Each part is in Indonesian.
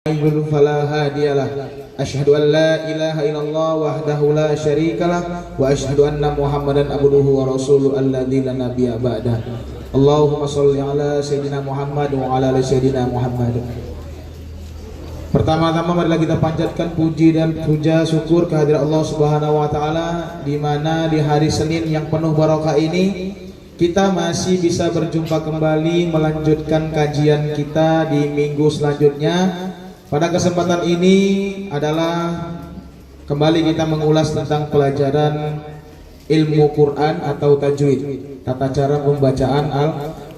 يضلل فلا هادي له أشهد أن لا إله إلا الله وحده لا شريك له وأشهد أن محمدا عبده ورسوله الذي لا نبي بعده اللهم صل على سيدنا Muhammad wa ala ali sayyidina Muhammad. Pertama-tama marilah kita panjatkan puji dan puja syukur kehadirat Allah Subhanahu wa taala, di mana di hari Senin yang penuh barokah ini kita masih bisa berjumpa kembali melanjutkan kajian kita di minggu selanjutnya. Pada kesempatan ini adalah kembali kita mengulas tentang pelajaran ilmu Quran atau tajwid, tata cara pembacaan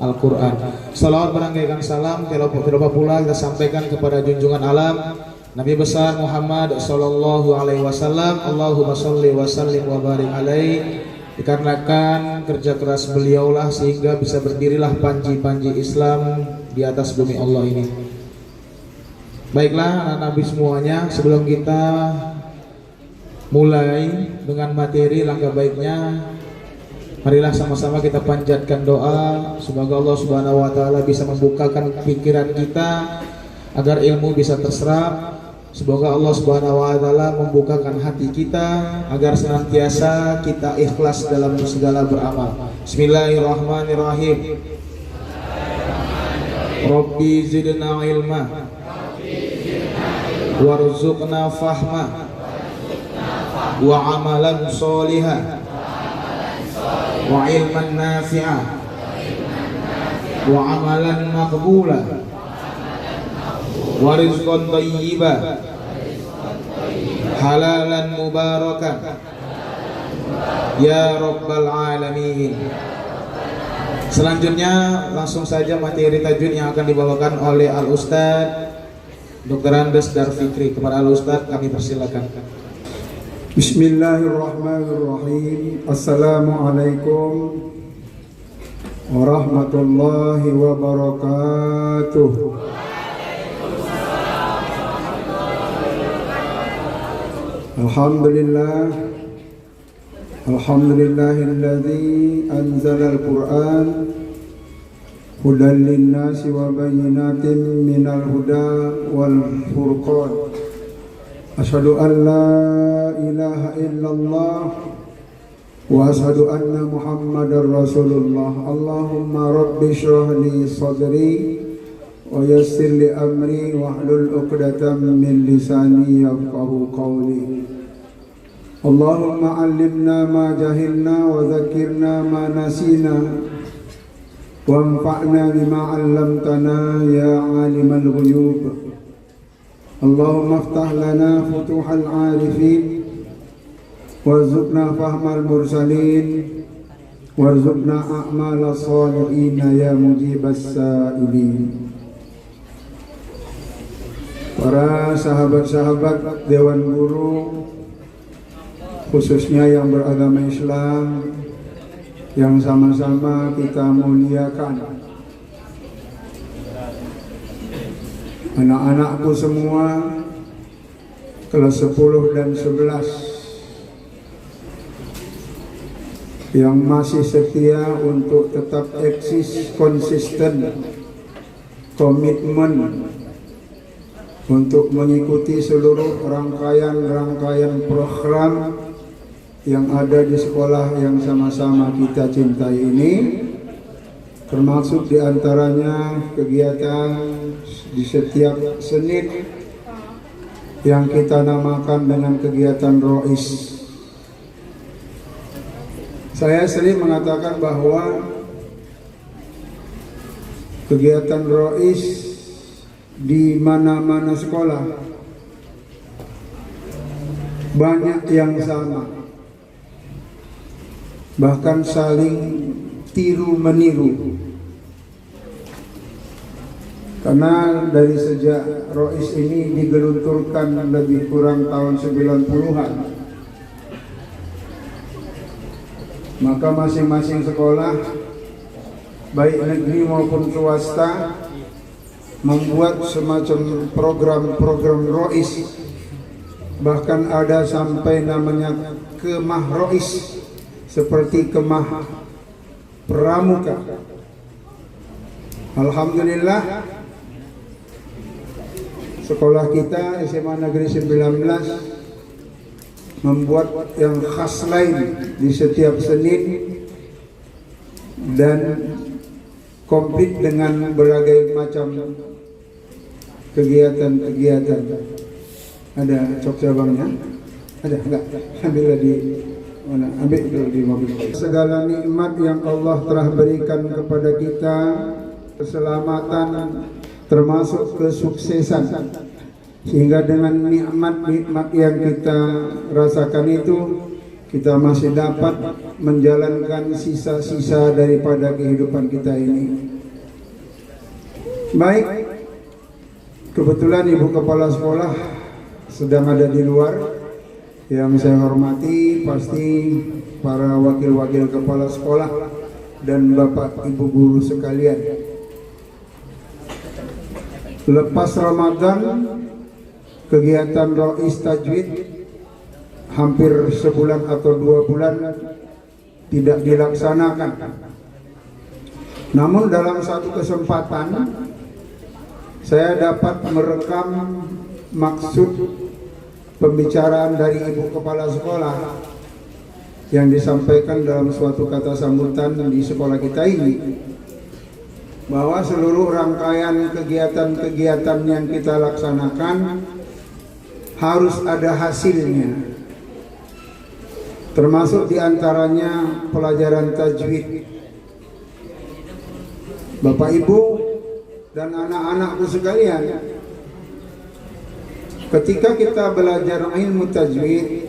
Al-Quran. Salawat berangkaikan salam tidak pula kita sampaikan kepada junjungan alam Nabi besar Muhammad sallallahu alaihi wasallam. Allahumma sholli wa sallim wa barik alaihi. Dikarenakan kerja keras beliaulah sehingga bisa berdirilah panji-panji Islam di atas bumi Allah ini. Baiklah anak Nabi semuanya, sebelum kita mulai dengan materi, langkah baiknya marilah sama-sama kita panjatkan doa semoga Allah Subhanahu wa taala bisa membukakan pikiran kita agar ilmu bisa terserap. Semoga Allah Subhanahu wa taala membukakan hati kita agar senantiasa kita ikhlas dalam segala beramal. Bismillahirrahmanirrahim. Rabbi zidna ilma warzuqna fahma wa amalan sholiha wa ilman nafi'a wa amalan maqbula wa rizqan thayyiba halalan mubarakan ya rabbal alamin. Selanjutnya langsung saja materi tajwid yang akan dibawakan oleh Al-Ustaz Dr. Andes Darfikri. Kepada Al-Ustaz kami persilakan. Bismillahirrahmanirrahim. Assalamualaikum warahmatullahi wabarakatuh. Alhamdulillah, alhamdulillahilladzi anzala al-Qur'an hudan linnasi wa bayyinatin minal huda wal furqan. Asyhadu an la ilaha illallah wa asyhadu anna Muhammadar Rasulullah. Allahumma rabbi shrah li sadri wa yassir li amri wahlul 'uqdatam min lisani yafqahu qawli. Allahumma 'allimna ma jahilna wa dhakkirna ma nasina wanfa'na bima 'allamtana ya 'alimal ghuyub. Allahumma iftah lana futuhal 'arifin warzuqna fahmal mursalin warzuqna a'malas shalihin ya mujibas sa'ilin. Para sahabat-sahabat Dewan Guru, khususnya yang beragama Islam, yang sama-sama kita muliakan, anak-anakku semua kelas 10 dan 11 yang masih setia untuk tetap eksis, konsisten, komitmen untuk mengikuti seluruh rangkaian program yang ada di sekolah yang sama-sama kita cintai ini, termasuk diantaranya kegiatan di setiap Senin yang kita namakan dengan kegiatan Rois. Saya sering mengatakan bahwa kegiatan Rois di mana-mana sekolah banyak yang sama, bahkan saling tiru meniru. Karena dari sejak Rois ini digelunturkan lebih kurang tahun 90-an, maka masing-masing sekolah baik negeri maupun swasta membuat semacam program-program Rois. Bahkan ada sampai namanya kemah Rois, seperti kemah pramuka. Alhamdulillah sekolah kita SMA Negeri 19 membuat yang khas lain di setiap Senin dan komplit dengan berbagai macam kegiatan-kegiatan. Ada cok cabangnya? Ada enggak? Ambil di mana? Ambil dulu di mobil. Segala nikmat yang Allah telah berikan kepada kita, keselamatan termasuk kesuksesan. Sehingga dengan nikmat-nikmat yang kita rasakan itu, kita masih dapat menjalankan sisa-sisa daripada kehidupan kita ini. Baik, kebetulan Ibu Kepala Sekolah sedang ada di luar. Yang saya hormati pasti para wakil-wakil kepala sekolah dan Bapak Ibu guru sekalian. Lepas Ramadan, kegiatan Rois Tajwid hampir sebulan atau 2 bulan tidak dilaksanakan. Namun dalam satu kesempatan saya dapat merekam maksud pembicaraan dari Ibu Kepala Sekolah yang disampaikan dalam suatu kata sambutan di sekolah kita ini, bahwa seluruh rangkaian kegiatan-kegiatan yang kita laksanakan harus ada hasilnya, termasuk diantaranya pelajaran tajwid. Bapak Ibu dan anak-anakku sekalian, ketika kita belajar ilmu tajwid,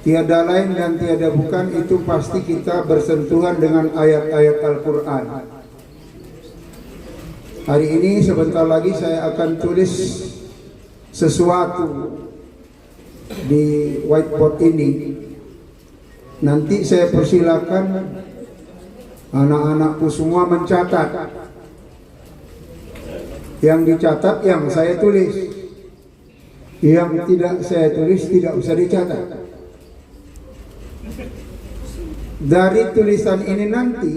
tiada lain dan tiada bukan itu pasti kita bersentuhan dengan ayat-ayat Al-Quran. Hari ini sebentar lagi saya akan tulis sesuatu di whiteboard ini. Nanti saya persilakan anak-anakku semua mencatat. Yang dicatat yang saya tulis, yang tidak saya tulis tidak usah dicatat. Dari tulisan ini nanti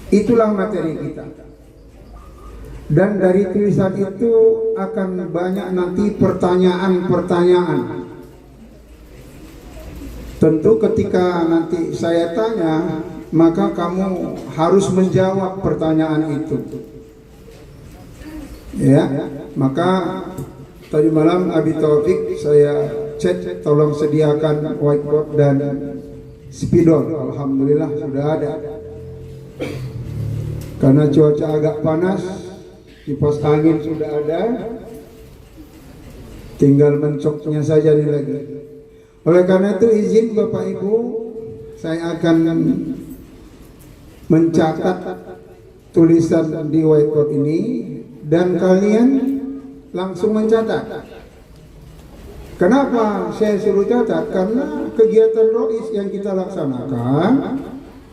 itulah materi kita. Dan dari tulisan itu akan banyak nanti pertanyaan-pertanyaan. Tentu ketika nanti saya tanya, maka kamu harus menjawab pertanyaan itu. Ya, maka tadi malam Abi Taufik saya chat, tolong sediakan whiteboard dan spidol. Alhamdulillah sudah ada. Karena cuaca agak panas, kipas angin sudah ada, tinggal mencoknya saja nih lagi. Oleh karena itu izin Bapak Ibu, saya akan mencatat tulisan di whiteboard ini dan kalian langsung mencatat. Kenapa saya suruh catat? Karena kegiatan Rois yang kita laksanakan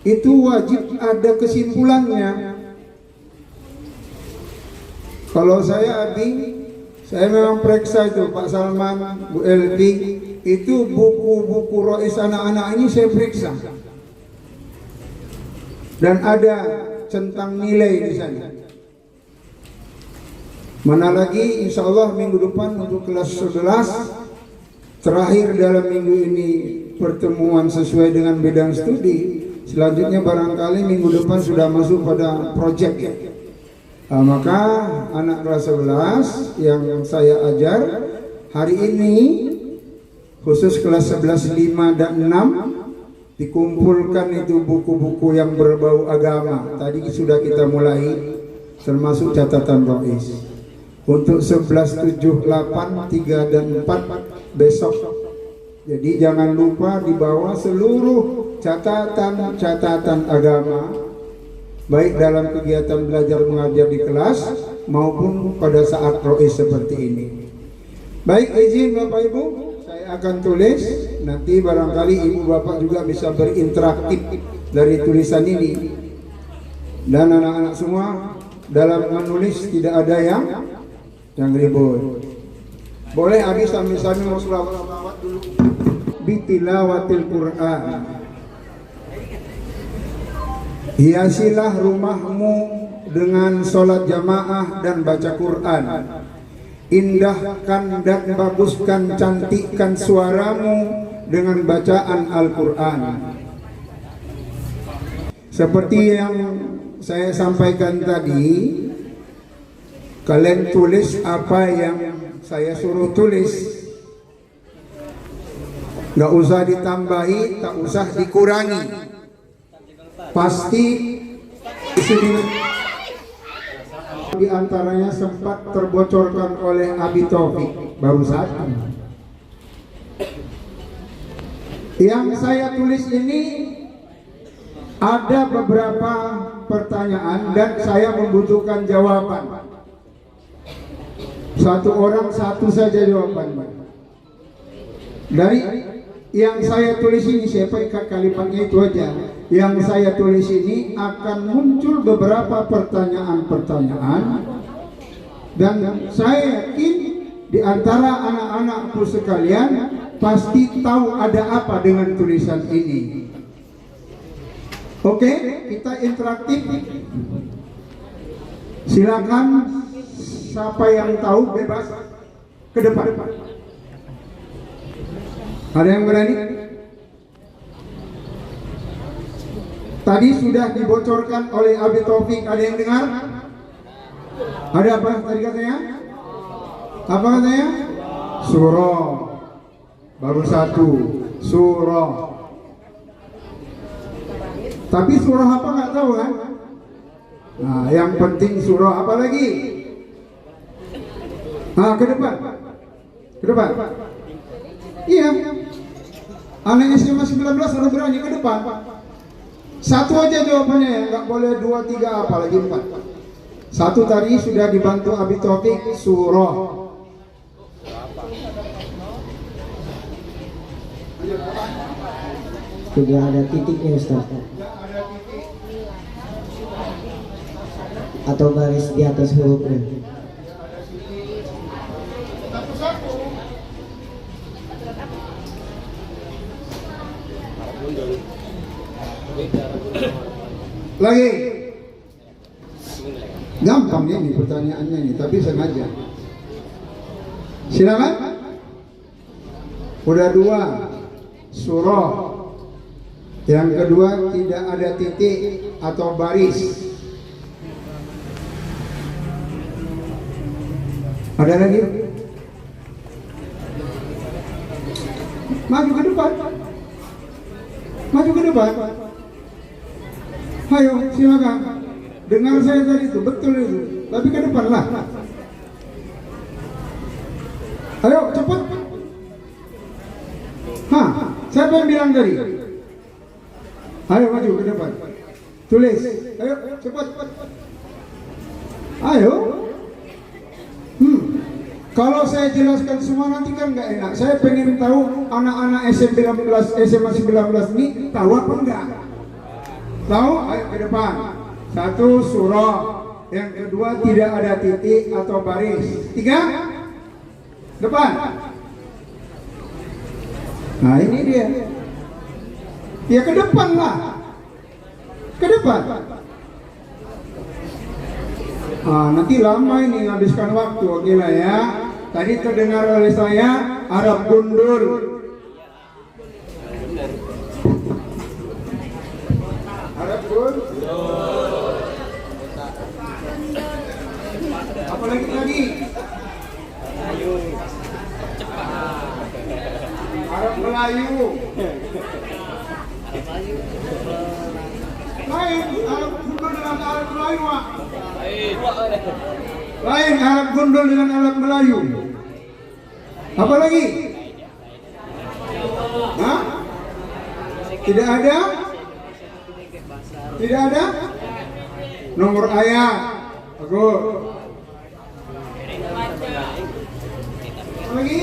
itu wajib ada kesimpulannya. Kalau saya Abi, saya memang periksa itu Pak Salman, Bu Elvi, itu buku-buku Rois anak-anak ini saya periksa. Dan ada centang nilai di sana. Mana lagi insya Allah minggu depan untuk kelas 11, terakhir dalam minggu ini pertemuan sesuai dengan bidang studi. Selanjutnya barangkali minggu depan sudah masuk pada project ya. Nah, maka anak kelas 11 yang saya ajar hari ini khusus kelas 11, 5 dan 6 dikumpulkan itu buku-buku yang berbau agama. Tadi sudah kita mulai termasuk catatan Rois. Untuk 11, 7, 8, 3 dan 4 besok. Jadi jangan lupa dibawa seluruh catatan agama, baik dalam kegiatan belajar mengajar di kelas maupun pada saat Rois seperti ini. Baik, izin Bapak Ibu, saya akan tulis. Nanti barangkali Ibu Bapak juga bisa berinteraktif dari tulisan ini. Dan anak-anak semua dalam menulis tidak ada yang ribut. Boleh habis sambil-sambil mau selawat dulu. Bitilawatil Quran. Hiasilah rumahmu dengan sholat jamaah dan baca Quran. Indahkan dan baguskan, cantikkan suaramu dengan bacaan Al-Quran. Seperti yang saya sampaikan tadi, kalian tulis apa yang saya suruh tulis. Gak usah ditambahi, tak usah dikurangi. Pasti di antaranya sempat terbocorkan oleh Abi Taufik baru satu. Yang saya tulis ini ada beberapa pertanyaan dan saya membutuhkan jawaban. Satu orang satu saja jawabannya. Dari yang saya tulis ini, siapa kalimatnya itu aja. Yang saya tulis ini akan muncul beberapa pertanyaan-pertanyaan, dan saya yakin di antara anak-anakku sekalian pasti tahu ada apa dengan tulisan ini. Oke, kita interaktif. Silakan, siapa yang tahu bebas ke depan. Ada yang berani? Tadi sudah dibocorkan oleh Abi Taufik. Ada yang dengar? Ada apa tadi katanya? Apa katanya? Surah. Baru satu. Surah. Tapi surah apa nggak tahu kan? Nah, yang penting surah apa lagi? Nah, ke depan. Ke depan. Iya. Anak SMA 19 harus berani ke depan. Satu aja jawabannya ya, nggak boleh 2, 3, apalagi 4. Satu tadi sudah dibantu Abi Taufik, surah. Sudah ada titiknya Ustaz, atau garis di atas hurufnya. Lagi. Gampang ini pertanyaannya ini, tapi sengaja. Silakan. Udah 2. Surah. Yang kedua tidak ada titik atau baris. Ada lagi? Maju ke depan. Maju ke depan. Ayo, silakan. Dengar saya tadi itu, betul itu. Tapi ke depan lah. Ayo, cepat. Siapa yang bilang tadi? Ayo maju ke depan. Tulis. Ayo, cepat. Ayo. Kalau saya jelaskan semua nanti kan nggak enak. Saya pengen tahu anak-anak SMA 19 ini tahu apa enggak? Tahu? Ayo ke depan. Satu, surah. Yang kedua tidak ada titik atau baris. 3, depan. Nah ini dia. Ya ke depan lah. Ke depan. Nanti lama ini menghabiskan waktu. Oke lah ya. Tadi terdengar oleh saya Arab gundul. Arab gundul. Apa lagi? Arab Melayu. Lain Arab gundul dengan Arab Melayu. Lain Arab gundul dengan Arab Melayu. Apa lagi? Hah? Tidak ada? Tidak ada? Nomor ayat. Bagus. Apa lagi?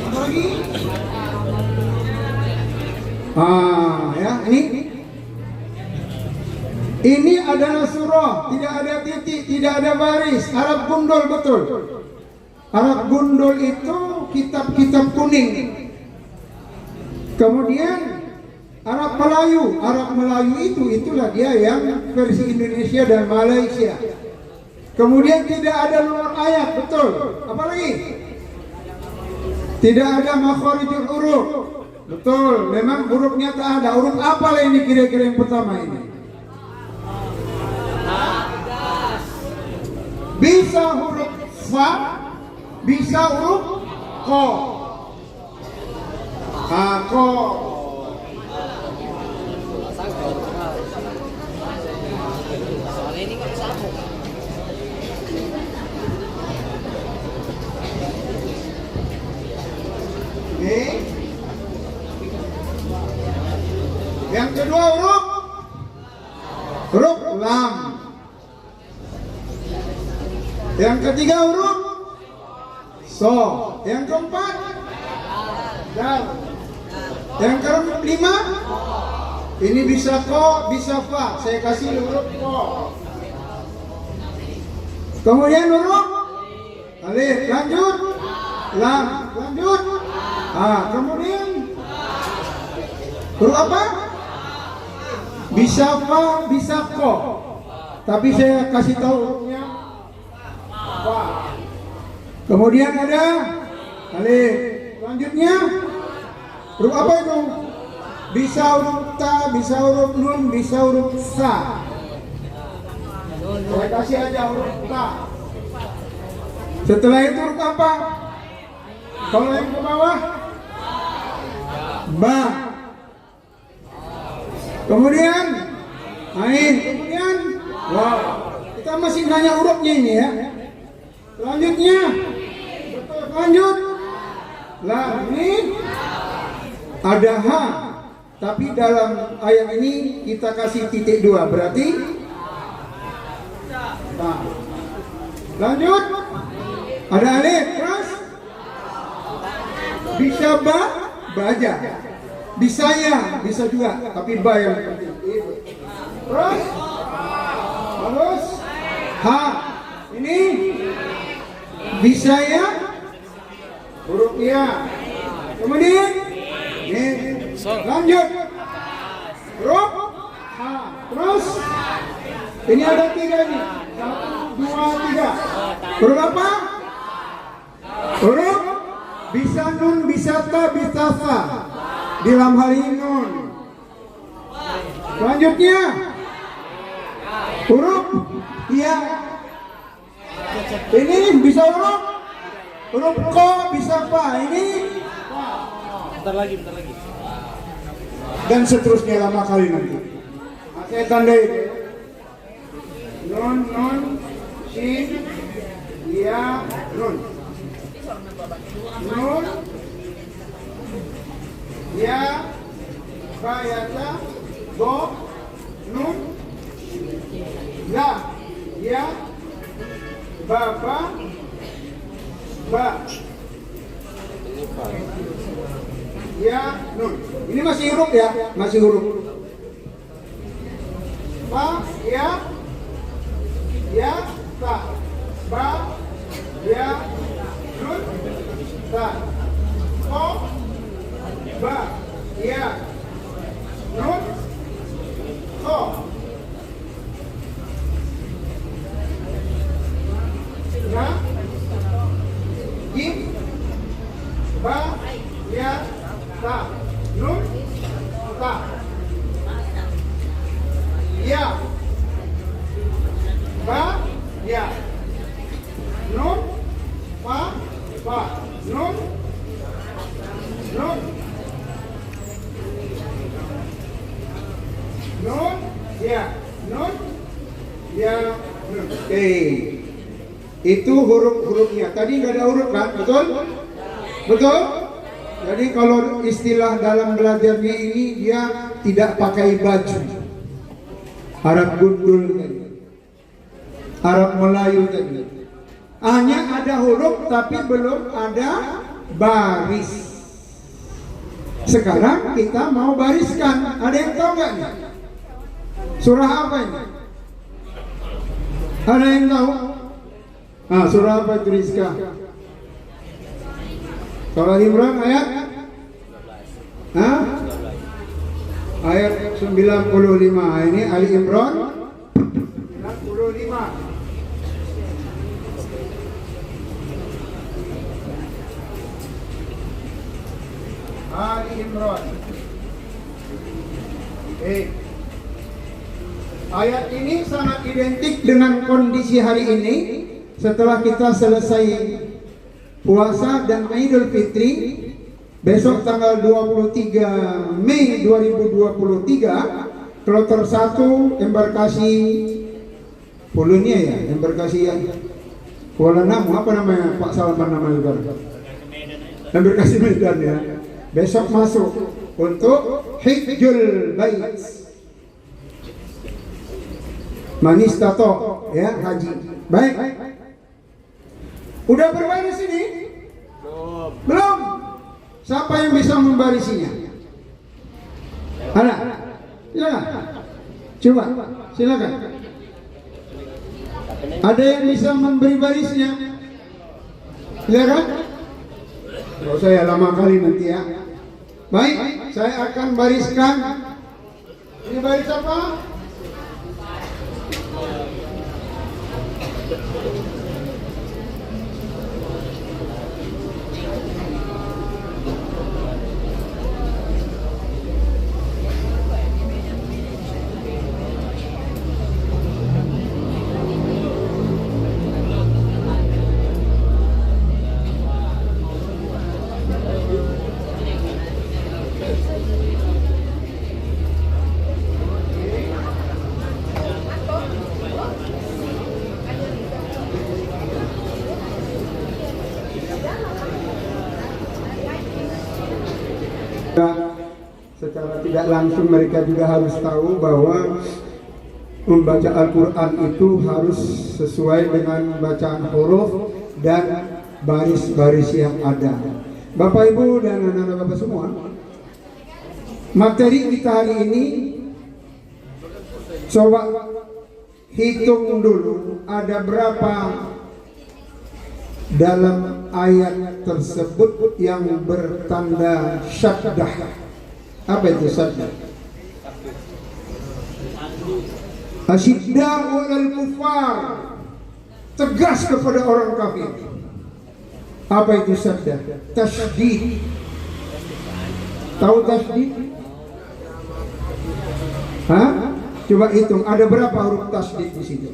Apa lagi? Ya, ini adalah surah, tidak ada titik, tidak ada baris. Arab gundul betul. Arab gundul itu kitab-kitab kuning. Kemudian Arab Melayu. Arab Melayu itulah dia yang versi Indonesia dan Malaysia. Kemudian tidak ada luar ayat, betul. Apalagi? Tidak ada makharijul huruf. Betul, memang hurufnya tak ada. Huruf apa lah ini kira-kira yang pertama ini? Bisa huruf fa, bisa huruf ko. Ko. Yang kedua huruf lam. Yang ketiga huruf so. Yang keempat dal. Yang kelima ini bisa ko, bisa fa. Saya kasih huruf ko. Kemudian huruf alif. Lanjut lam. Lanjut kemudian huruf apa? Bisa fa, bisa ko. Tapi saya kasih tahu hurufnya fa. Kemudian ada alif. Selanjutnya huruf apa itu? Bisa huruf ta, bisa huruf nun, bisa huruf sa. Saya kasih aja huruf ta. Setelah itu huruf apa? Kalau yang ke bawah ba. Kemudian ain. Kemudian wow. Kita masih nanya hurufnya ini ya. Selanjutnya lanjut. Lah ini ada H. Tapi dalam ayat ini kita kasih titik 2. Berarti nah. Lanjut. Ada alif. Terus bisa ba, baja. Bisa ya, bisa juga. Tapi ba yang penting. Terus H. Ini bisa ya, huruf ya. Kemudian ini lanjut huruf H. Terus ini ada 3 nih. 1, 2, 3. Huruf apa? Huruf bisa nun, bisa ta, bisa fa. Di dalam hal ini nun. Selanjutnya huruf ya. Ini bisa huruf ko, bisa fa. Ini bentar lagi. dan seterusnya lama kali nanti. Saya tandai nun, sin, ya, nun, ya, ba, ya, ta, go, nun, la, ya, ba, ya, nun. Ini masih huruf ya, masih huruf. Ba, ya, ta, ba, ya, nun, ta, ko, ba, ya, nun, ko. Ya, jim, ba, ya, ta, nun, ta, ya, ba, ya, nun, fa, nun, ya, nun, Oke. Itu huruf-hurufnya. Tadi nggak ada huruf kan? Betul? Betul? Jadi kalau istilah dalam belajarnya ini dia tidak pakai baju. Arab gundul tadi. Arab Melayu tadi. Hanya ada huruf tapi belum ada baris. Sekarang kita mau bariskan. Ada yang tahu nggak nih? Surah apa ini? Ada yang tahu? Surah apa itu Rizka? Surah Imran ayat Hah? Ayat 95. Ini Ali Imran 95. Ali Imran. Ayat ini sangat identik dengan kondisi hari ini setelah kita selesai puasa dan Idul Fitri. Besok tanggal 23 Mei 2023 kloter 1 embarkasi Polonia ya, embarkasi yang Kuala Namu, apa namanya Pak Salman nama itu? Embarkasi Medan ya. Besok masuk untuk Hajjul Bait. Manis tato ya, haji. Baik. Udah berbaris ini? Belum. Siapa yang bisa membarisinya? Ada? Silakan. Coba, silakan. Ada yang bisa memberi barisnya? Silakan. Kalau saya lama kali nanti ya. Baik, saya akan bariskan. Ini baris apa? Secara tidak langsung mereka juga harus tahu bahwa membaca Al-Quran itu harus sesuai dengan bacaan huruf dan baris-baris yang ada. Bapak Ibu dan anak-anak Bapak semua, materi kita hari ini coba hitung dulu ada berapa dalam ayat tersebut yang bertanda syaddah. Apa itu syaddah? Asyidda'u 'alal kufar, tegas kepada orang kafir. Apa itu syaddah? Tasydid. Tahu tasydid? Hah? Coba hitung ada berapa huruf tasydid di situ.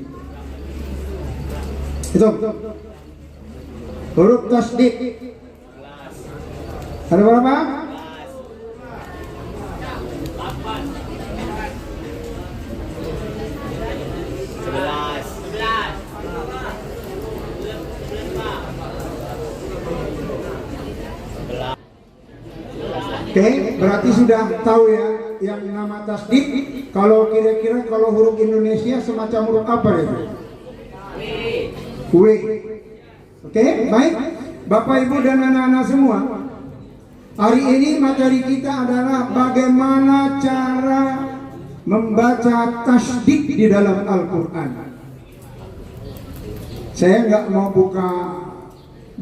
Hitung. Huruf tasydid ada berapa? Oke, berarti sudah tahu ya yang nama tasdid. Kalau kira-kira kalau huruf Indonesia semacam huruf apa itu? W. Oke, baik. Bapak Ibu dan anak-anak semua, hari ini materi kita adalah bagaimana cara membaca tasdid di dalam Al-Quran. Saya nggak mau buka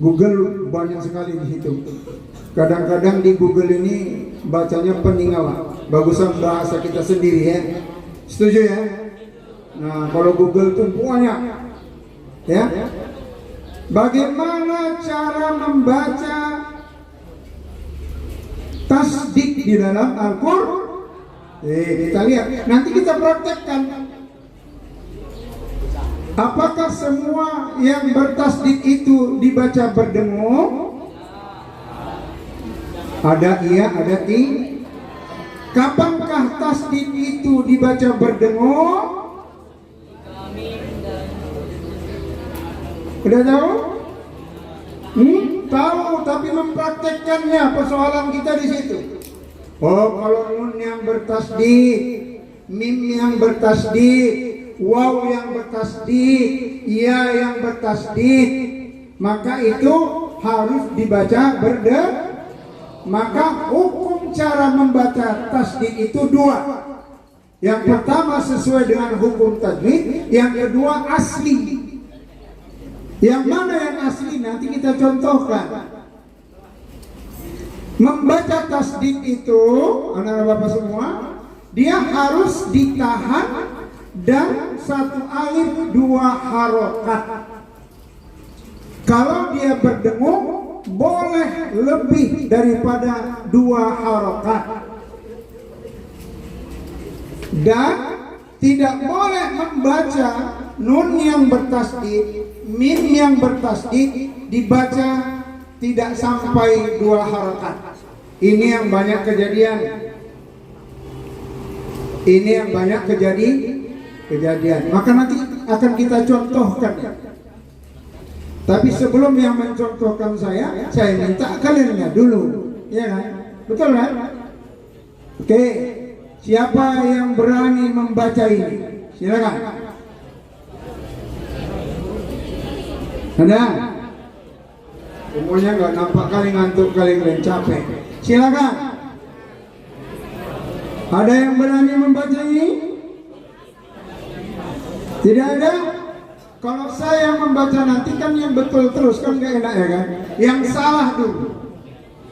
Google, banyak sekali di situ. Kadang-kadang di Google ini bacanya peninggalan. Bagusan bahasa kita sendiri ya. Setuju ya? Nah, kalau Google itu banyak. Ya. Bagaimana cara membaca tasdid di dalam Al-Quran? Kita lihat. Nanti kita praktekkan. Apakah semua yang bertasdid itu dibaca berdengung? Ada iya, ada tidak. Kapankah tasdid itu dibaca berdengung? Udah tahu? Tahu, tapi mempraktekkannya, persoalan kita di situ. Oh, kalau nun yang bertasdid, mim yang bertasdid, waw yang bertasdid, ya yang bertasdid, maka itu harus dibaca berdengung. Maka hukum cara membaca tasdid itu dua. Yang pertama sesuai dengan hukum tajwid, yang kedua asli. Yang mana yang asli nanti kita contohkan. Membaca tasdid itu, anak-anak bapak semua, dia harus ditahan dan satu alif dua harokat. Kalau dia berdengung, boleh lebih daripada dua harokat. Dan tidak boleh membaca nun yang bertasdid, mim yang bertasdid dibaca tidak sampai dua harokat. Ini yang banyak kejadian. Ini yang banyak kejadian. Maka nanti akan kita contohkan. Tapi sebelum yang mencontohkan saya minta kalian lihat dulu, ya kan? Betul kan? Oke, siapa yang berani membaca ini? Silakan. Ada? Semuanya nggak nampak kali ngantuk kali capek. Silakan. Ada yang berani membaca ini? Tidak ada? Kalau saya membaca nanti kan yang betul terus kan nggak enak ya kan? Yang salah dulu.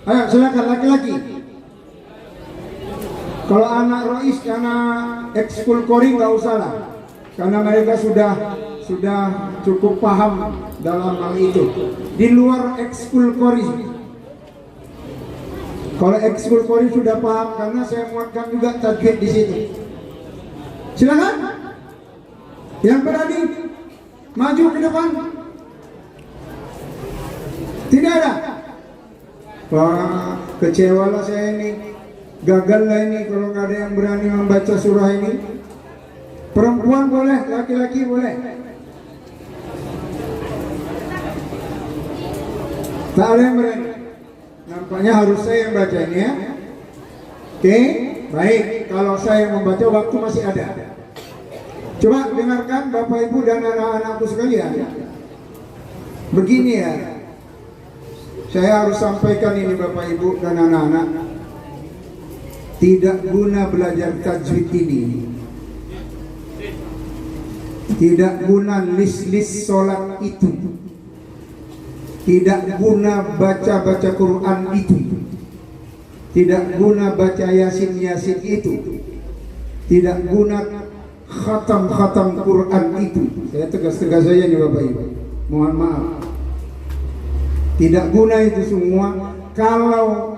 Ayo silakan laki-laki. Kalau anak Rois karena ekskul kori nggak usah lah, karena mereka sudah cukup paham dalam hal itu. Di luar ekskul kori, kalau ekskul kori sudah paham, karena saya muatkan juga tajwid di situ. Silakan. Yang berani maju ke depan. Tidak ada. Wah, kecewalah saya ini. Gagal lah ini kalau nggak ada yang berani membaca surah ini. Perempuan boleh, laki-laki boleh. Tak ada yang berani. Nampaknya harus saya yang baca ini ya. Oke, baik. Kalau saya yang membaca, waktu masih ada. Coba dengarkan Bapak Ibu dan anak-anakku sekalian. Begini ya, saya harus sampaikan ini Bapak Ibu dan anak-anak. Tidak guna belajar tajwid ini, tidak guna list-list sholat itu, tidak guna baca-baca Quran itu, tidak guna baca Yasin-Yasin itu, tidak guna khatam-khatam Quran itu. Saya tegas-tegas saja nih Bapak Ibu, mohon maaf. Tidak guna itu semua kalau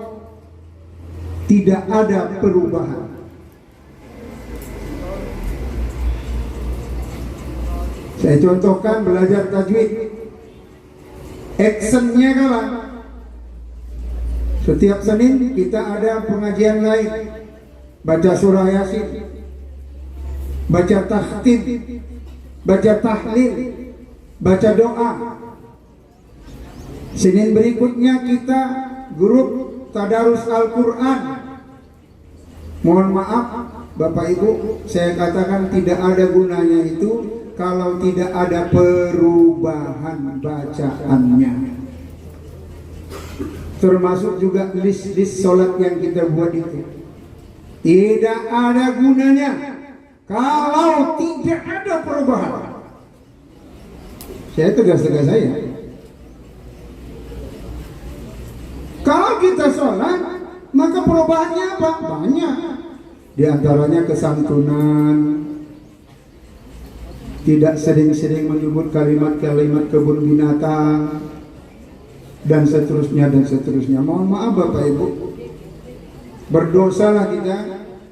tidak ada perubahan. Saya contohkan belajar tajwid. Actionnya kawan. Setiap Senin kita ada pengajian lain. Baca surah Yasin, baca tahtid, baca tahlil, baca doa. Senin berikutnya kita grup tadarus Al-Quran. Mohon maaf Bapak Ibu, saya katakan tidak ada gunanya itu kalau tidak ada perubahan bacaannya. Termasuk juga list-list sholat yang kita buat itu. Tidak ada gunanya kalau tidak ada perubahan. Saya tegas-tegas saya. Kalau kita sholat, maka perubahannya apa? Banyak. Di antaranya kesantunan, tidak sering-sering menyebut kalimat-kalimat kebun binatang, dan seterusnya dan seterusnya. Mohon maaf Bapak Ibu, berdosalah kita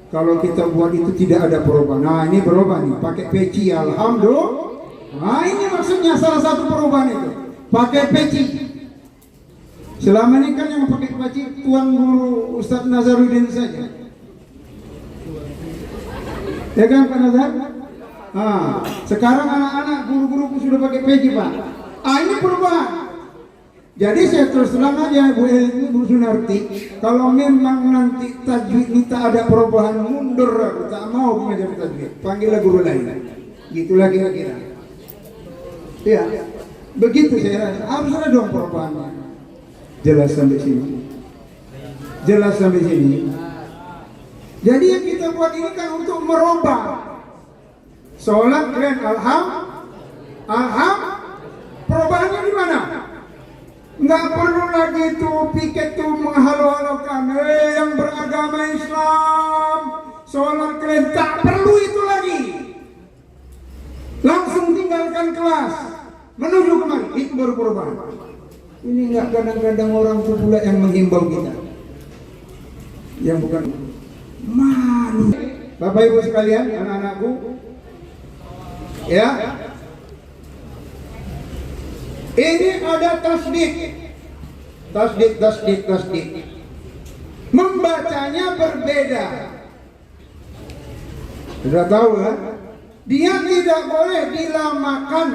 kalau kita buat itu tidak ada perubahan. Nah ini berubah nih, pakai peci, alhamdulillah. Nah ini maksudnya salah satu perubahan itu, pakai peci. Selama ini kan yang pakai peci Tuan Guru Ustadz Nazaruddin saja. Ya kan Pak Nazar? Nah, sekarang anak-anak guru-guruku sudah pakai peci Pak. Ini perubahan. Jadi saya terus terang aja Bu Sunarti, kalau memang nanti tajwid ini tak ada perubahan, mundur aku, tak mau mengajar tajwid. Panggillah guru lain. Gitulah kira-kira. Ya, begitu saya rasa. Harus ada dong perubahannya. Jelas sampai sini. Jelas sampai sini. Jadi yang kita buat ini kan untuk merubah. Sholat kalian alham, perubahannya di mana? Nggak perlu lagi tuh piket tuh menghalu-halukan. Yang beragama Islam, sholat kalian tak perlu itu lagi. Langsung tinggalkan kelas, menuju kemari. Itu baru perubahan. Ini nggak kadang-kadang orang tuh pula yang menghimbau kita, yang bukan malu. Bapak Ibu sekalian, anak-anakku, ya. Ini ada tasdik. Membacanya berbeda. Sudah tahu kan? Dia tidak boleh dilamakan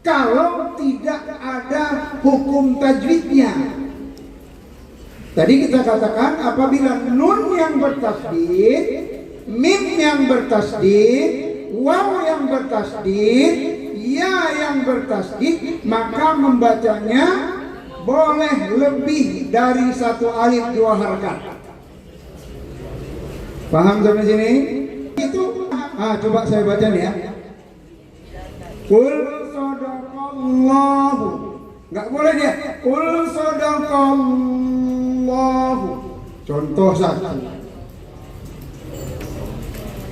kalau tidak ada hukum tajwidnya. Tadi kita katakan apabila nun yang bertasdid, mim yang bertasdid, waw yang bertasdid, ya yang bertasdid, maka membacanya boleh lebih dari satu alif dua harakat. Paham sampai sini? Itu coba saya baca nih ya. Qul sadaqallahu. Enggak boleh dia. Qul sadaqallahu. Contoh satu.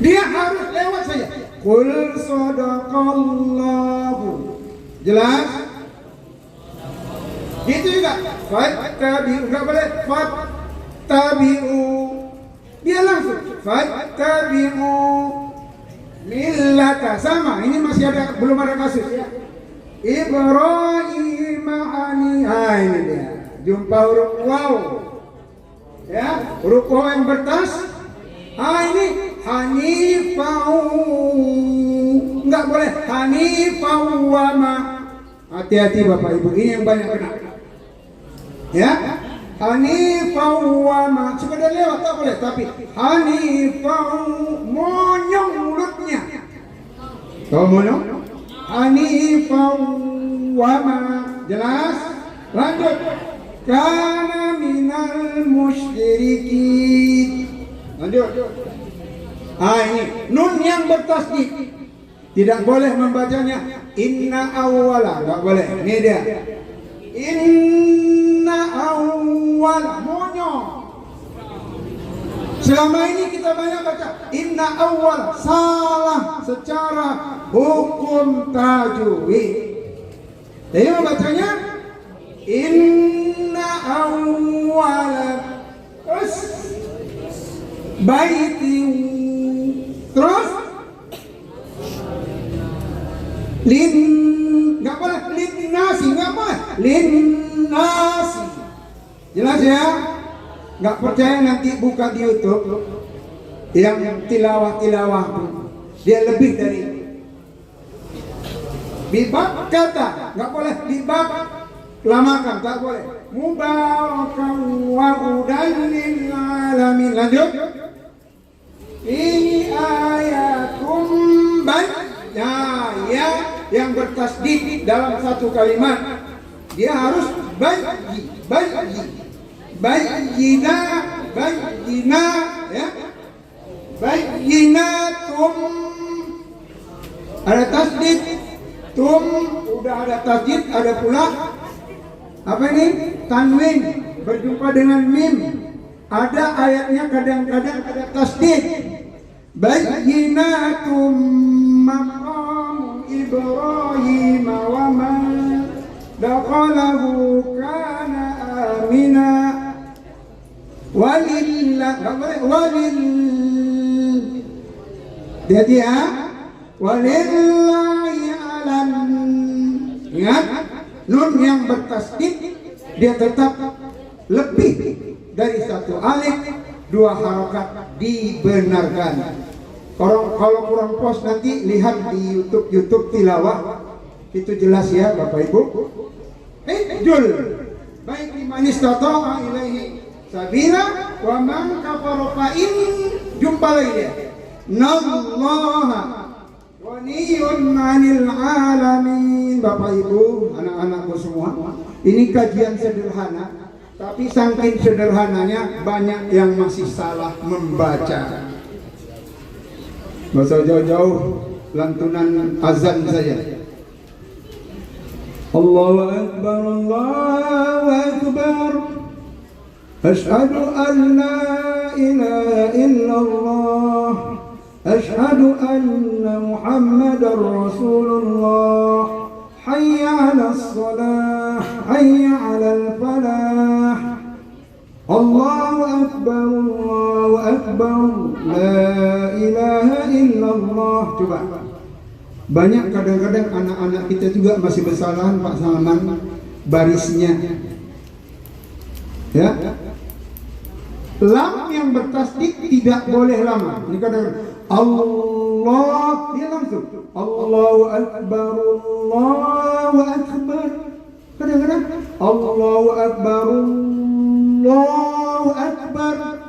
Dia harus lewat saja. Qul sadaqallahu. Jelas? Gitu juga. Fattabi'u. Enggak boleh fattabi'u. Dia langsung fattabi'u millata, sama. Ini masih ada, belum ada kasus ya. Ibrahim Hanifah, ini dia. Jumpa huruf waw. Ya, huruf waw yang bertas. Ini hanifau. Enggak boleh hanifau wa ma. Hati-hati Bapak Ibu, ini yang banyak kena. Ya. Hanifau wa ma, sekedar lewat tak boleh, tapi hanifau, monyong mulutnya. Tahu monyong? Hanifau wa ma. Jelas? Lanjut. Kana minal musyrikin. Lanjut. Ini nun yang bertasdid. Tidak boleh membacanya inna awwala, enggak boleh. Ini dia. Inna awwal, monyong. Selama ini kita banyak baca inna awwal, salah secara hukum tajwid. Jadi membacanya inna awwal baiti, terus nggak boleh linnasi, nggak boleh linnasi. Jelas ya? Nggak percaya nanti buka di YouTube yang tilawah dia lebih dari itu. Bibab kata nggak boleh, bibab lamakan tak boleh. Mubarakan wa hudan lil alamin. Lanjut. Ini ayatum ya yang bertasdid dalam satu kalimat, dia harus bayyina ya, bayyinatum. Ada tasdid, tum udah ada tasdid, ada pula apa ini? Tanwin berjumpa dengan mim. Ada ayatnya kadang-kadang ada tasdid. Bayyinatum maqam Ibrahim wa man dakhalahu kana amina jadi ya walillahi alam. Ingat, nun yang bertasdid dia tetap lebih dari satu alif dua harakat, dibenarkan. Kalau kurang pos nanti lihat di YouTube tilawah, itu jelas ya Bapak Ibu. Jul baik liman istata'a ilaihi sabila wa man kafara fa in, jumpa lagi dia. Nallaha ghaniyun 'anil 'alamin. Bapak Ibu, anak-anakku semua, ini kajian sederhana, tapi saking sederhananya banyak yang masih salah membaca. Nggak usah jauh-jauh, lantunan azan saja. Allahu Akbar, Allahu Akbar. Asyhadu an la ilaha illallah. Asyhadu anna Muhammadar Rasulullah. Hayya 'alas shalah, hayya 'alal falah. Allahu Akbar, Allahu Akbar. La ilaha illallah. Coba. Banyak kadang-kadang anak-anak kita juga masih bersalahan Pak Salman barisnya. Ya. Lam yang bertasdid tidak boleh lama. Ini kadang Allah dia langsung Allahu Akbar, Allahu Akbar. Kadang-kadang Allahu Akbar, Allahu Akbar.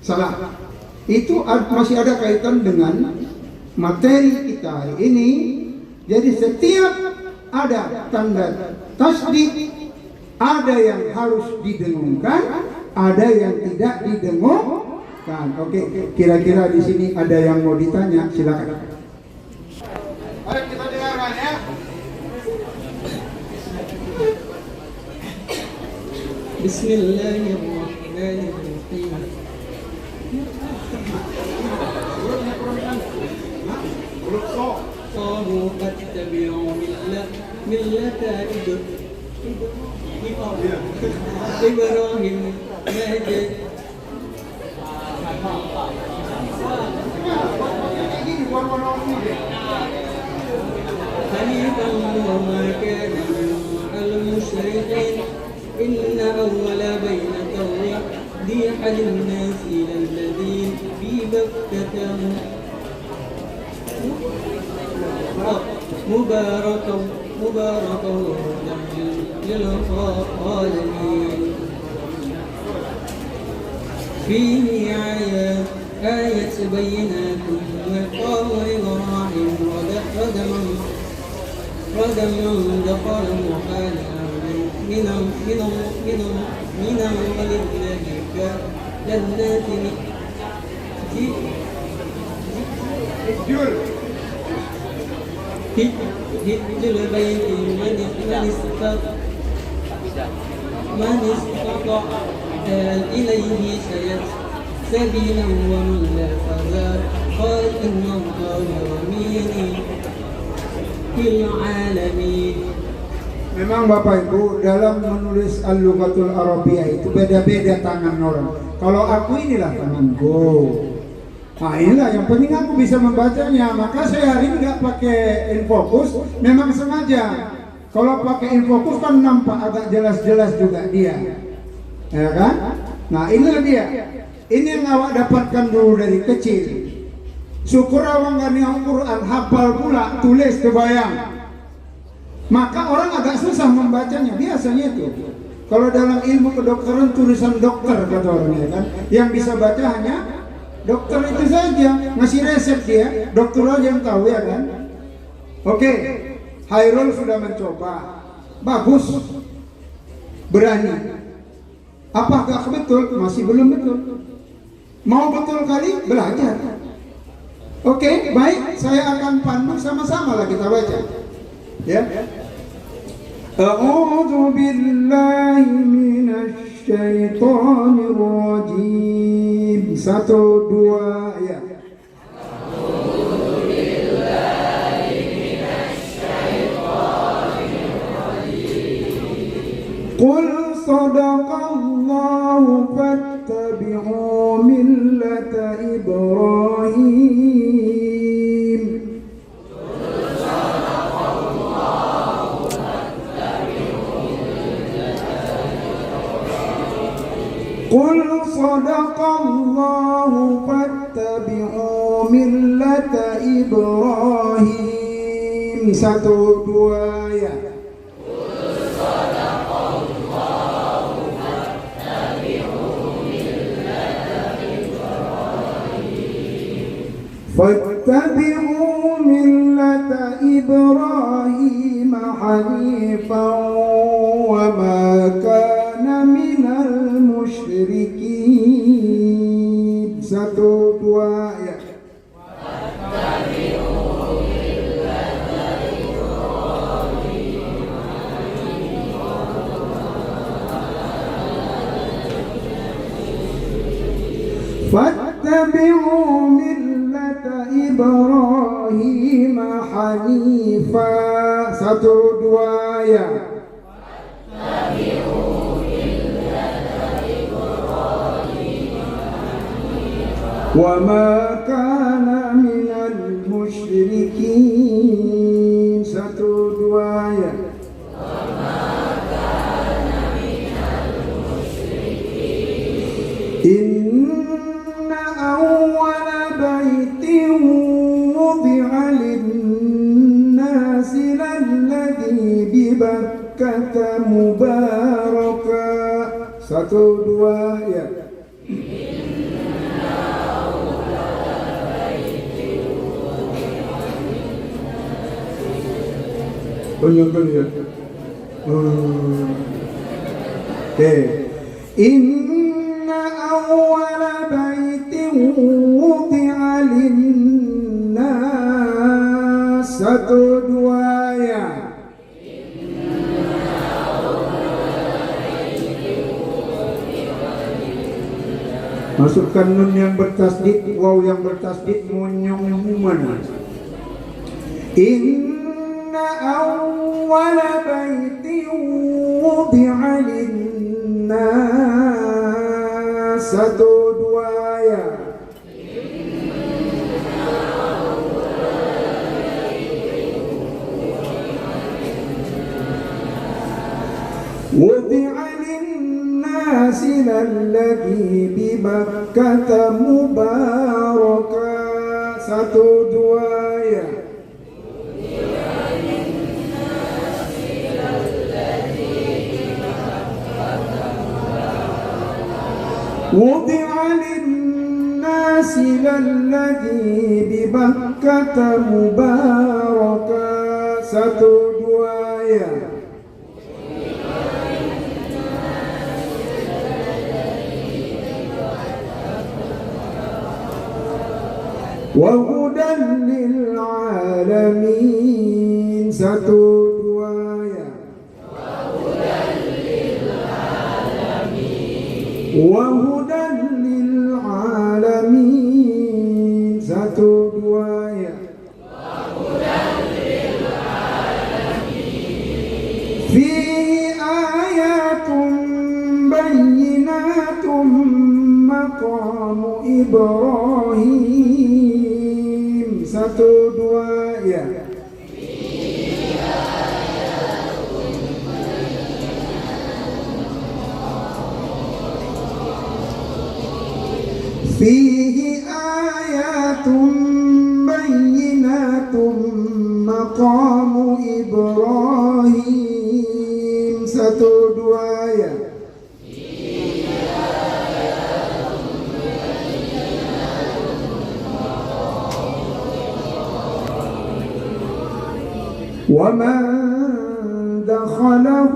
Salah. Itu masih ada kaitan dengan materi kita hari ini. Jadi setiap ada tanda tasdid, ada yang harus didengungkan, ada yang tidak didengungkan. Oke, kira-kira di sini ada yang mau ditanya, silakan. Ayo kita dengarkan ya. Bismillahirrahmanirrahim. قالوا اتبعوا ملة إبراهيم مهجد حنيفا وما كان من المشركين إن أول بينة وضيح للناس إلى الذين في بكة مباركا للعالمين فيه آية بينات مقام إبراهيم ردما دخل محالا من الولد الذي كان جنات هج البيت من استطاع إليه سبيلا ومن لا فذا قال إن الله رميني في العالمين. Memang Bapak Ibu dalam menulis Al-Lughatul Arabiyah itu beda-beda tangan orang. Kalau aku inilah tanganku. Nah inilah yang penting aku bisa membacanya. Maka saya hari ini nggak pakai infocus, memang sengaja. Kalau pakai infocus kan nampak agak jelas-jelas juga dia, ya kan? Nah inilah dia. Ini yang awak dapatkan dulu dari kecil. Syukur awak nggak nih Al-Quran hafal pula, tulis kebayang. Maka orang agak susah membacanya biasanya itu. Kalau dalam ilmu kedokteran tulisan dokter kata orangnya kan, yang bisa baca hanya dokter itu saja, ngasih resep dia, dokter aja yang tahu ya kan. Oke, Hairul sudah mencoba, bagus, berani. Apakah betul? Masih belum betul. Mau betul kali belajar. Oke, baik, saya akan pandu sama-sama lah kita baca. Ya. A'udzu billahi minasy syaithanir rajim. 1, 2 ya. A'udzu billahi minasy syaithanir rajim. Qul sadaqallahu fattabi'u millata Ibrahim. Qul sadaqallahu fattabi'u millata Ibrahim. 1, 2 ya. Qul sadaqallahu fattabi'u millata Ibrahim. Fattabi'u millata Ibrahim hanifan wa ma kana minal musyrikin. 1, 2 ya. Fattabi'u millata Ibrahim واتبعوا ملة إبراهيم حنيفا. Satu dua ya. وما كان من المشركين. Satu dua ya. إن أول بيت وضع للناس للذي ببكة مباركا. Satu dua ya. Unyungkan ya. Oke. Inna awwala baitin wudi'a linnas. Satu dua ya. Masukkan nun yang bertasdid, waw yang bertasdid, munyung mana? Inna awwala baitin wudi'a linnas. Satu dua ya. wudi'a linnasi lalladzi bibakkata mubaraka. Satu dua ya. wudi'a linnasi lalladzi bibakkata mubaraka. Satu dua ya. wa hudan lil alamin. Satu dua ya. wa hudan lil alamin. Satu dua ya. fihi ayatun bayyinatun maqamu Ibrahim. Satu dua ya. fihi ayatun bayyinatun maqamu Ibrahim. Satu dua ya. ومن دخله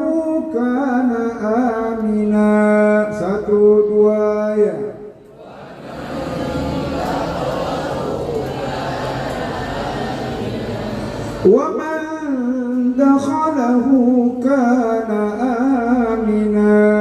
كان آمنا. Satu dua ya. ومن دخله كان آمنا.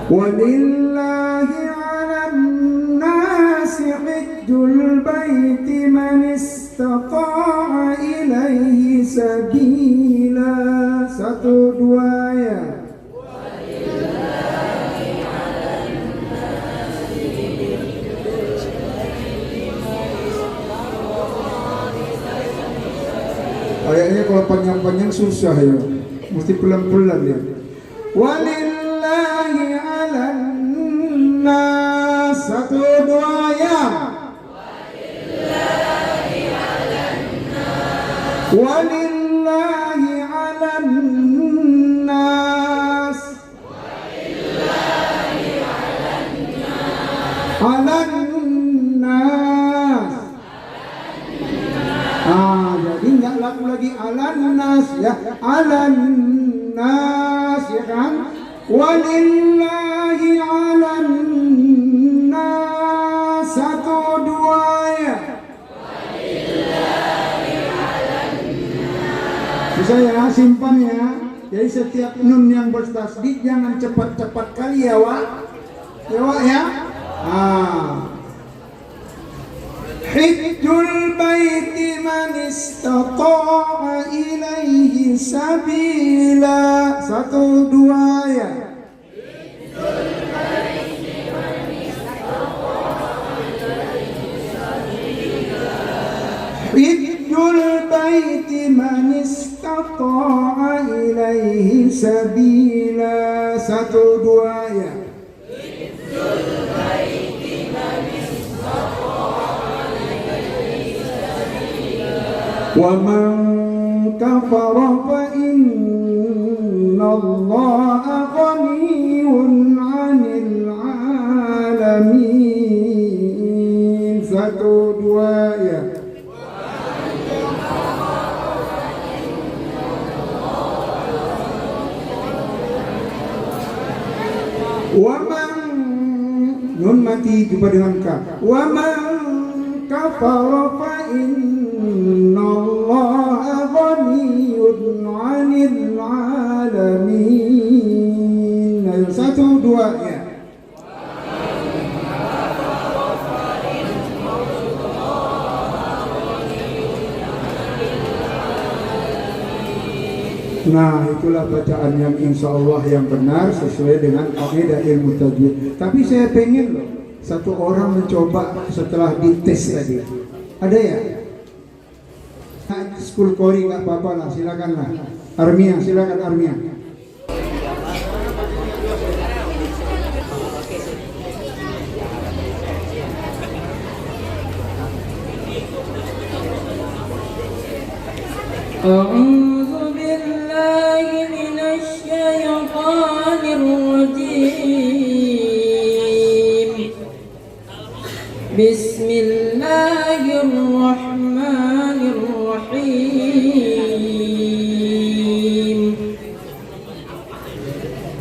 ولله على الناس حج البيت من استطاع إليه سبيلا. Satu dua ya. Ayatnya kalau panjang-panjang susah ya, mesti pelan-pelan ya. Walillahi 'alan nas. Satu dua ya. Walillahi 'alan nas. 'alan nas. Jadi nggak laku lagi alan nas ya. Alan nas ya kan. Walillahi 'alan nas. Satu dua ya. Bisa ya, simpan ya. Jadi setiap nun yang bertasdid jangan cepat-cepat kali ya Wak. Ya Wak ya. Hijjul baiti man istata'a ilaihi sabila. 1, 2 ya. Hijjul baiti man istata'a ilaihi sabila. 1, 2 ya. وَمَنْ كَفَرَ فَإِنَّ اللَّهَ غَنِيٌّ عَنِ الْعَالَمِينَ. 1, 2 ya. وَمَنْ nun mati jumpa dengan ka. وَمَنْ كَفَرَ فَإِنَّ اللَّهَ غَنِيٌّ عَنِ الْعَالَمِينَ. 1, 2 ya. Nah, itulah bacaan yang insya Allah yang benar sesuai dengan kaidah ilmu tajwid. Tapi saya pengen loh, satu orang mencoba setelah dites tadi. Ada ya? School Kori nggak apa-apa lah, silakan lah. Armia, silakan Armia. أعوذ بالله من الشيطان الرجيم. بسم الله الرحمن الرحيم.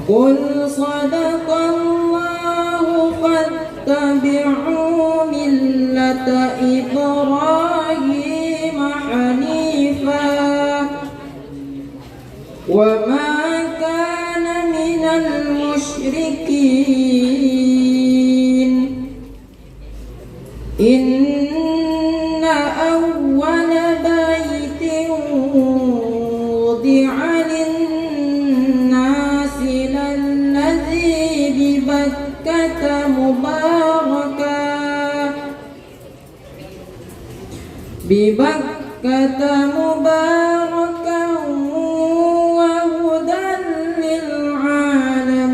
قل صدق الله فاتبعوا ملة إبراهيم حنيفا وما كان من المشركين. إن أول بيت وضع للناس للذي ببكة مباركا وهدى للعالمين.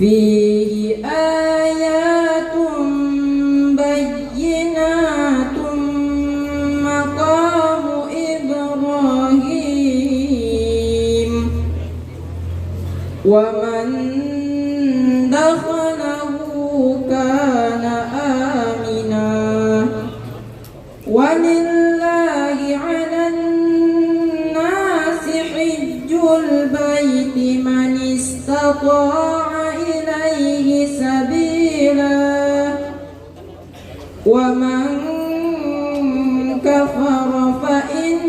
فيه آيات بينات مقام إبراهيم ومن دخله كان آمنا ولله على الناس حج البيت من استطاع إليه سبيلا ومن كفر فإن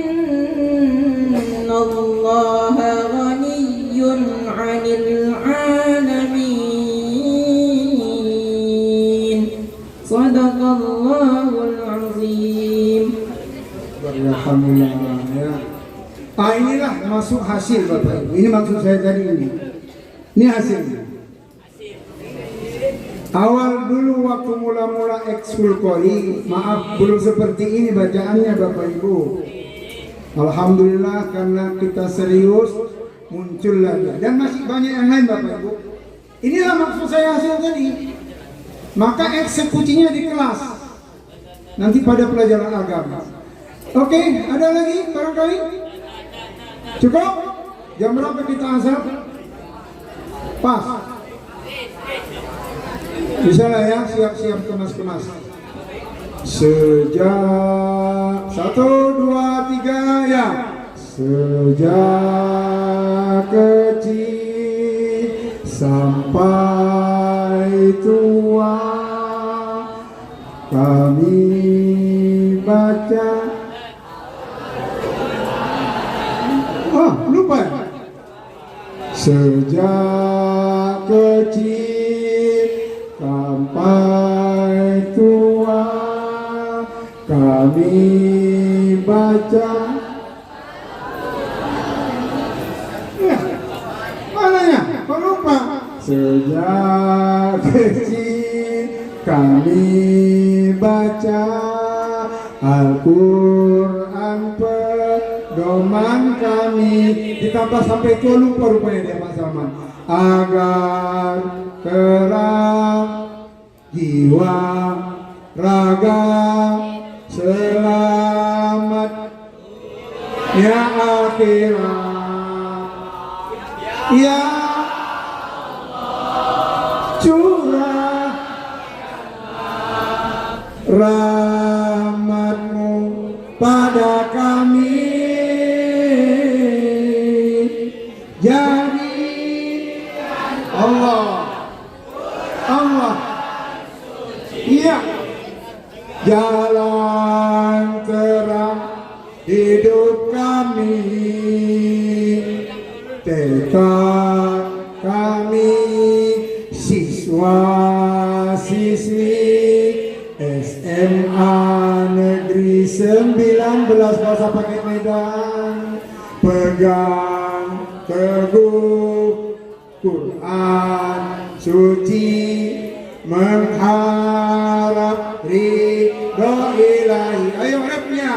الله غني عن العالمين. صدق الله العظيم. Alhamdulillah ya. Inilah masuk hasil Bapak Ibu. Ini maksud saya tadi ini. Ini hasilnya. Awal dulu waktu mula-mula ekskul Qori, maaf belum seperti ini bacaannya Bapak Ibu. Alhamdulillah karena kita serius muncul lagi dan masih banyak yang lain Bapak Ibu. Inilah maksud saya hasil tadi. Maka eksekusinya di kelas. Nanti pada pelajaran agama. Oke, ada lagi barangkali? Cukup? Jam berapa kita azan? Pas. Bisa lah ya, siap-siap kemas-kemas. Sejak 1, 2, 3 ya. Sejak kecil sampai tua kami baca Sejak kecil sampai tua kami baca. Ya, mananya? Kok lupa? Sejak kecil kami baca Al-Quran pedoman kami, ditambah sampai tua lupa rupanya dia Pak Salman, agar terang jiwa raga selamat ya akhirat ya curah rahmatmu pada kami, jadi Allah iya jalan terang hidup kami, tekad kami siswa siswi SMA Negeri 19 Bahasa Paket Medan, pegang teguh Quran suci, mengharap ridho ilahi. Ayo rapnya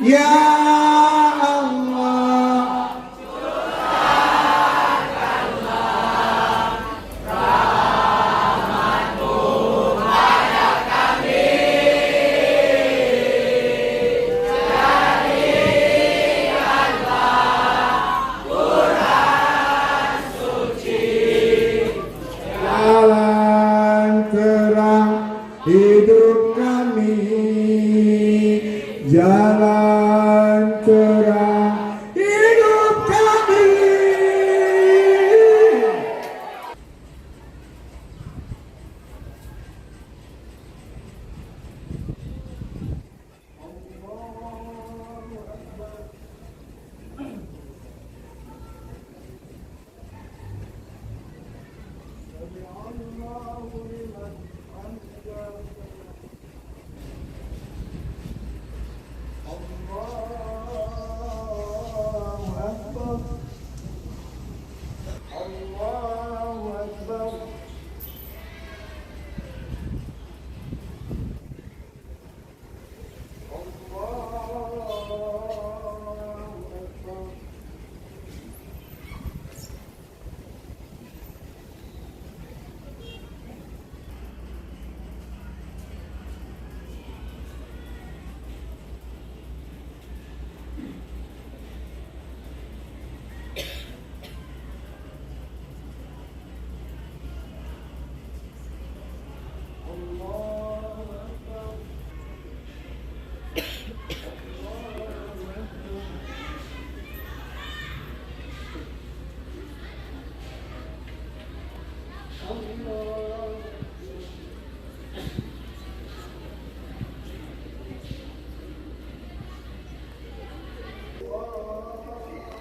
ya Allah. Jalan terang hidup kami, jalan terang hidup kami. Allahu liman hamdah.